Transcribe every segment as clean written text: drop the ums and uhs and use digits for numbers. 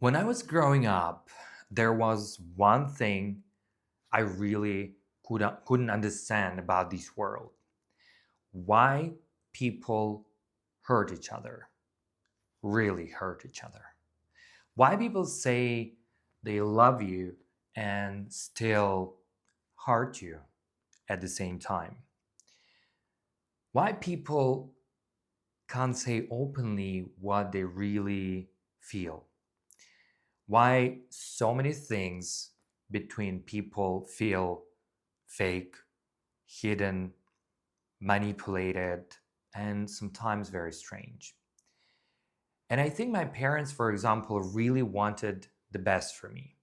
When I was growing up, there was one thing I really couldn't understand about this world. Why people hurt each other, really hurt each other. Why people say they love you and still hurt you at the same time. Why people can't say openly what they really feel. Why so many things between people feel fake, hidden, manipulated, and sometimes very strange. And I think my parents, for example, really wanted the best for me.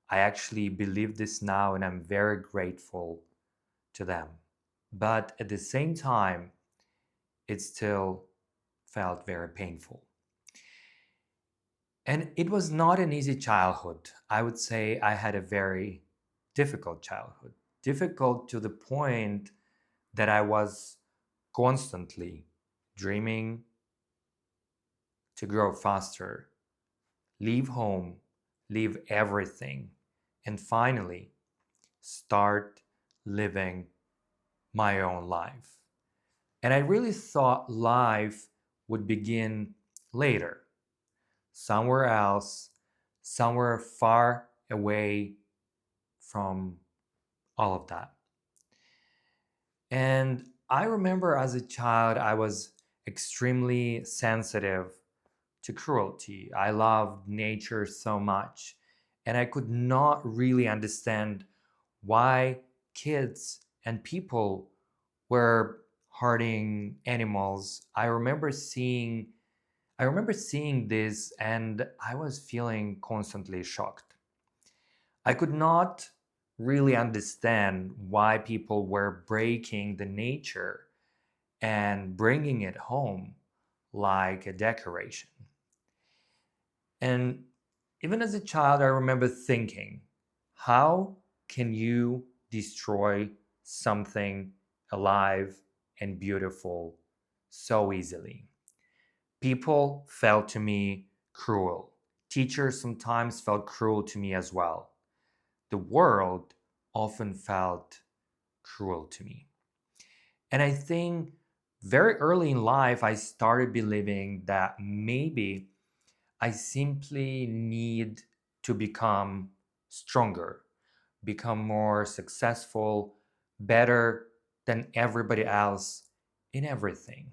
I actually believe this now, and I'm very grateful to them. But at the same time, it still felt very painful. And it was not an easy childhood. I would say I had a very difficult childhood. Difficult to the point that I was constantly dreaming to grow faster, leave home, leave everything, and finally start living my own life. And I really thought life would begin later, somewhere else, somewhere far away from all of that. And I remember as a child, I was extremely sensitive to cruelty. I loved nature so much, and I could not really understand why kids and people were hurting animals. I remember seeing this and I was feeling constantly shocked. I could not really understand why people were breaking the nature and bringing it home like a decoration. And even as a child, I remember thinking, how can you destroy something alive and beautiful so easily? People felt to me cruel. Teachers sometimes felt cruel to me as well. The world often felt cruel to me. And I think very early in life, I started believing that maybe I simply need to become stronger, become more successful, better than everybody else in everything.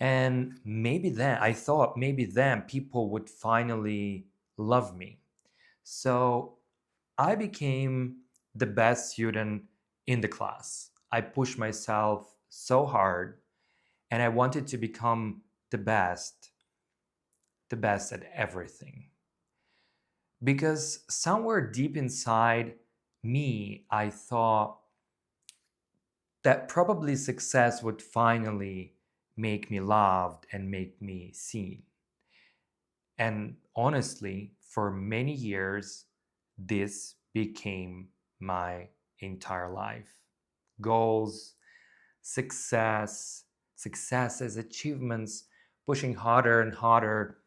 And maybe then, I thought maybe then people would finally love me. So I became the best student in the class. I pushed myself so hard and I wanted to become the best at everything. Because somewhere deep inside me, I thought that probably success would finally make me loved and make me seen. And honestly, for many years, this became my entire life. Goals, success, successes, achievements, pushing harder and harder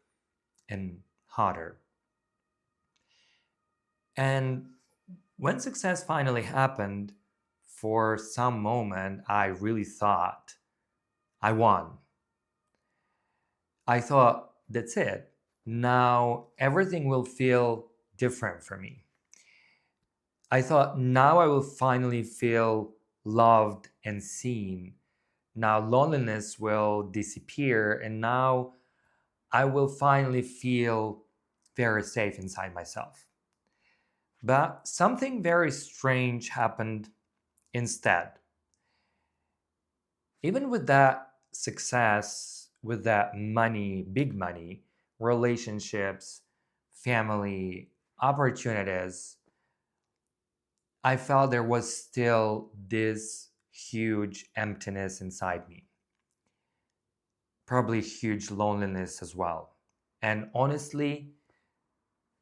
and harder. And when success finally happened, for some moment, I really thought I won. I thought, that's it. Now everything will feel different for me. I thought, now I will finally feel loved and seen. Now loneliness will disappear, and now I will finally feel very safe inside myself. But something very strange happened instead. Even with that success, with that money, big money, relationships, family, opportunities, I felt there was still this huge emptiness inside me, probably huge loneliness as well. And honestly,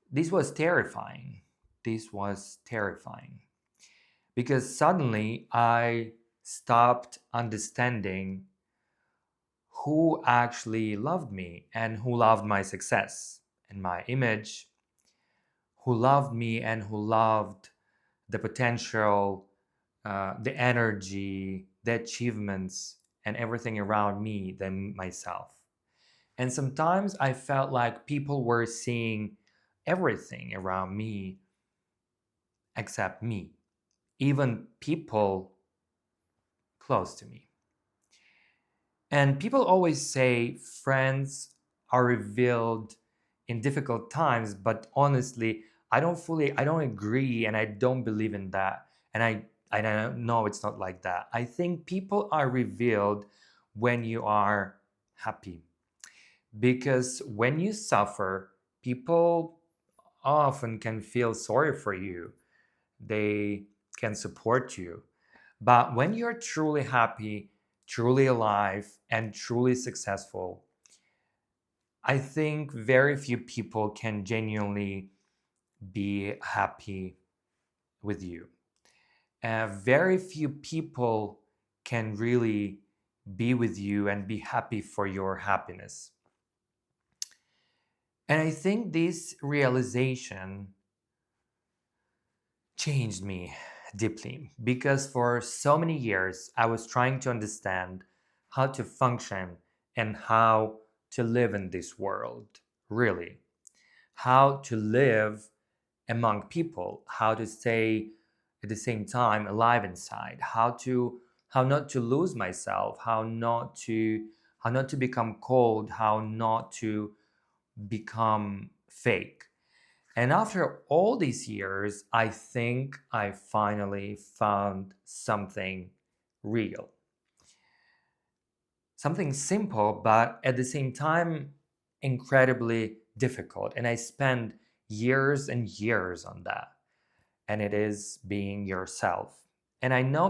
this was terrifying. This was terrifying because suddenly I stopped understanding who actually loved me and who loved my success. in my image, who loved me and who loved the potential, the energy, the achievements, and everything around me than myself. And sometimes I felt like people were seeing everything around me except me, even people close to me. And people always say friends are revealed in difficult times, but honestly, I don't agree and I don't believe in that. And I don't know it's not like that. I think people are revealed when you are happy. Because when you suffer, people often can feel sorry for you. They can support you. But when you're truly happy, truly alive, and truly successful, I think very few people can genuinely be happy with you. Very few people can really be with you and be happy for your happiness. And I think this realization changed me deeply because for so many years I was trying to understand how to function and how to live in this world, really. How to live among people, how to stay at the same time alive inside, how not to lose myself, how not to become cold, how not to become fake. And after all these years, I think I finally found something real. Something simple, but at the same time, incredibly difficult. And I spent years and years on that. And it is being yourself. And I know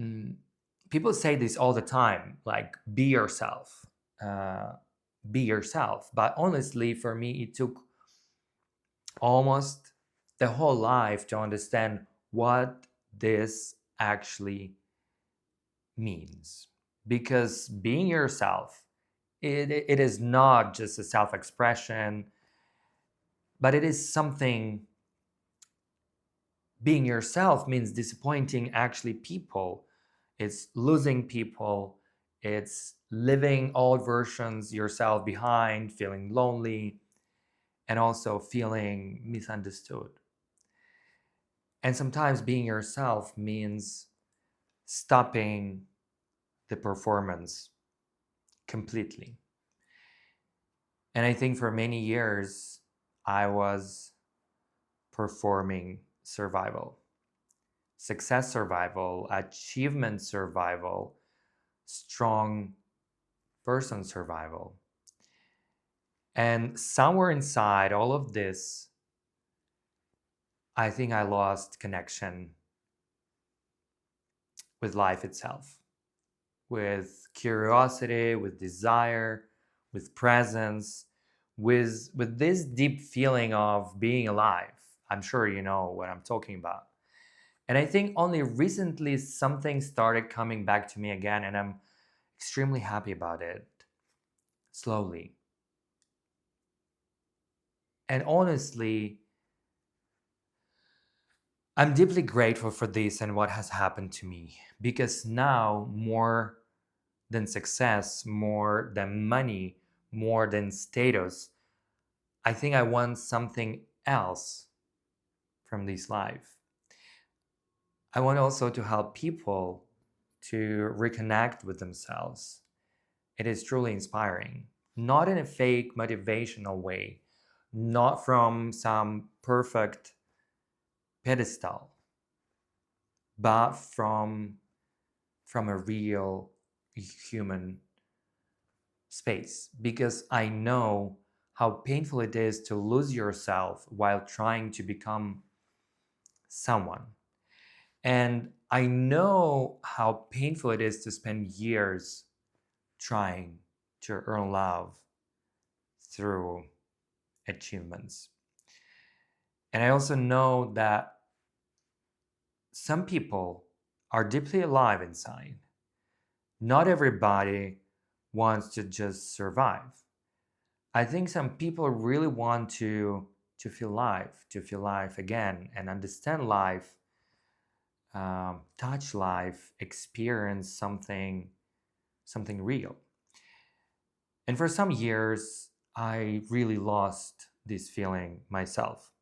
mm, people say this all the time, like, be yourself. Uh, be yourself. But honestly, for me, it took almost the whole life to understand what this actually means. Because being yourself, it is not just a self expression, but it is something. Being yourself means disappointing actually people, it's losing people, it's living old versions yourself behind, feeling lonely, and also feeling misunderstood. And sometimes being yourself means stopping the performance completely. And I think for many years, I was performing survival, success survival, achievement survival, strong person survival. And somewhere inside all of this, I think I lost connection with life itself, with curiosity, with desire, with presence, with this deep feeling of being alive. I'm sure you know what I'm talking about. And I think only recently something started coming back to me again, and I'm extremely happy about it. Slowly. And honestly, I'm deeply grateful for this and what has happened to me because now, more than success, more than money, more than status, I think I want something else from this life. I want also to help people to reconnect with themselves. It is truly inspiring, not in a fake motivational way, not from some perfect pedestal, but from a real human space because I know how painful it is to lose yourself while trying to become someone. And I know how painful it is to spend years trying to earn love through achievements. And I also know that some people are deeply alive inside. Not everybody wants to just survive. I think some people really want to feel life again and understand life, touch life, experience something real. And for some years, I really lost this feeling myself.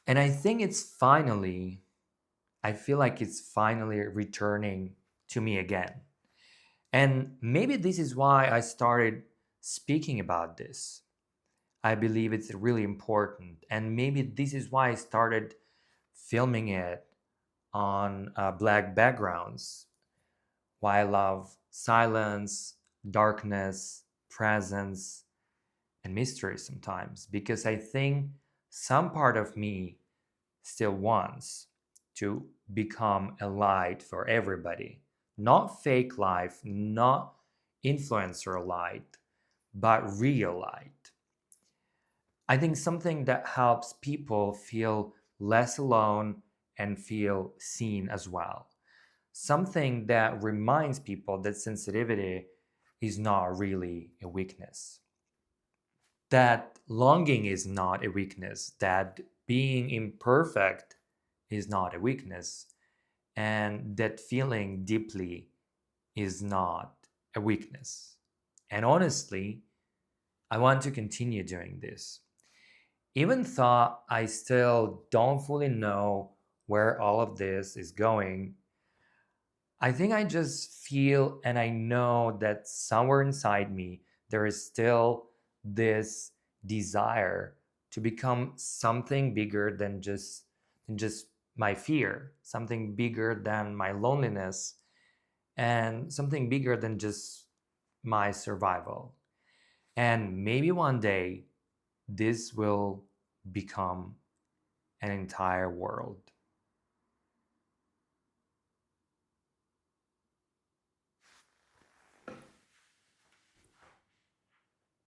And I feel like it's finally returning to me again. And maybe this is why I started speaking about this. I believe it's really important. And maybe this is why I started filming it on black backgrounds. Why I love silence, darkness, presence, and mystery sometimes. Because I think some part of me still wants to become a light for everybody. Not fake life, not influencer light, but real light. I think something that helps people feel less alone and feel seen as well. Something that reminds people that sensitivity is not really a weakness, that longing is not a weakness, that being imperfect is not a weakness, and that feeling deeply is not a weakness. And honestly, I want to continue doing this. Even though I still don't fully know where all of this is going, I think I just feel and I know that somewhere inside me, there is still this desire to become something bigger than just my fear, something bigger than my loneliness, and something bigger than just my survival. And maybe one day this will become an entire world.